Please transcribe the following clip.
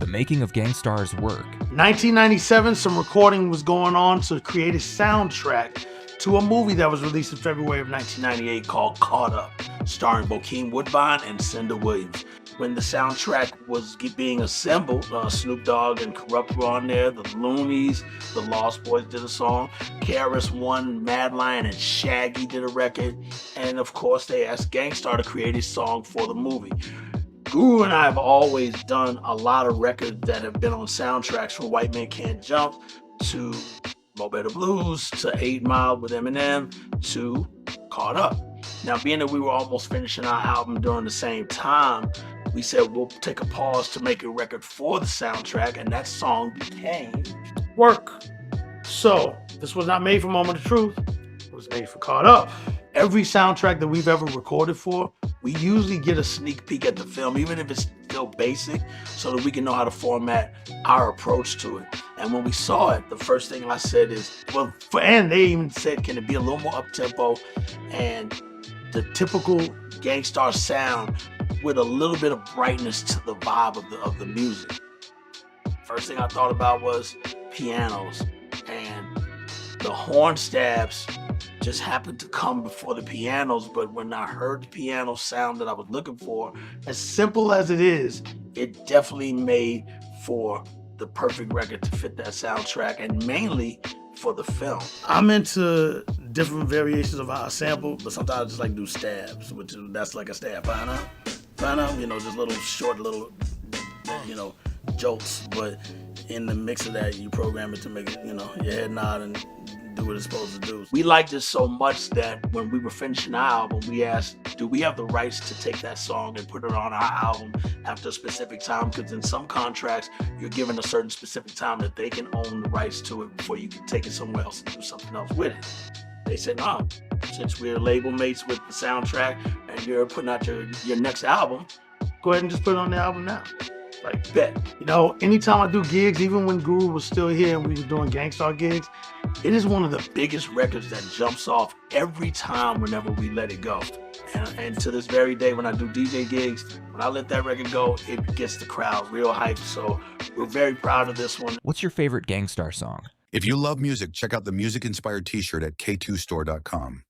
making of Gang Starr's work. 1997, some recording was going on to create a soundtrack to a movie that was released in February of 1998 called Caught Up, starring Bokeem Woodbine and Cinda Williams. When the soundtrack was being assembled, Snoop Dogg and Corrupt were on there, the Loonies, the Lost Boys did a song, KRS-One, Mad Lion, and Shaggy did a record, and of course they asked Gang Starr to create a song for the movie. Guru and I have always done a lot of records that have been on soundtracks, from White Man Can't Jump to Mo Better Blues to 8 Mile with Eminem to Caught Up. Now, being that we were almost finishing our album during the same time, we said we'll take a pause to make a record for the soundtrack, and that song became Work. So, this was not made for Moment of Truth, it was made for Caught Up. Every soundtrack that we've ever recorded for, we usually get a sneak peek at the film, even if it's still basic, so that we can know how to format our approach to it. And when we saw it, the first thing I said is, and they even said, can it be a little more up-tempo and the typical Gang Starr sound with a little bit of brightness to the vibe of the music. First thing I thought about was pianos, and the horn stabs just happened to come before the pianos, but when I heard the piano sound that I was looking for, as simple as it is, it definitely made for the perfect record to fit that soundtrack, and mainly for the film. I'm into different variations of how I sample, but sometimes I just like do stabs, that's like a stab. Just little short, jolts, but in the mix of that, you program it to make it, your head nod and do what it's supposed to do. We liked it so much that when we were finishing our album, we asked, do we have the rights to take that song and put it on our album after a specific time? Because in some contracts, you're given a certain specific time that they can own the rights to it before you can take it somewhere else and do something else with it. They said, no, since we're label mates with the soundtrack and you're putting out your next album, go ahead and just put it on the album now. Like, bet. Anytime I do gigs, even when Guru was still here and we were doing Gang Starr gigs, it is one of the biggest records that jumps off every time whenever we let it go. And to this very day, when I do DJ gigs, when I let that record go, it gets the crowd real hyped. So we're very proud of this one. What's your favorite Gang Starr song? If you love music, check out the music-inspired t-shirt at k2store.com.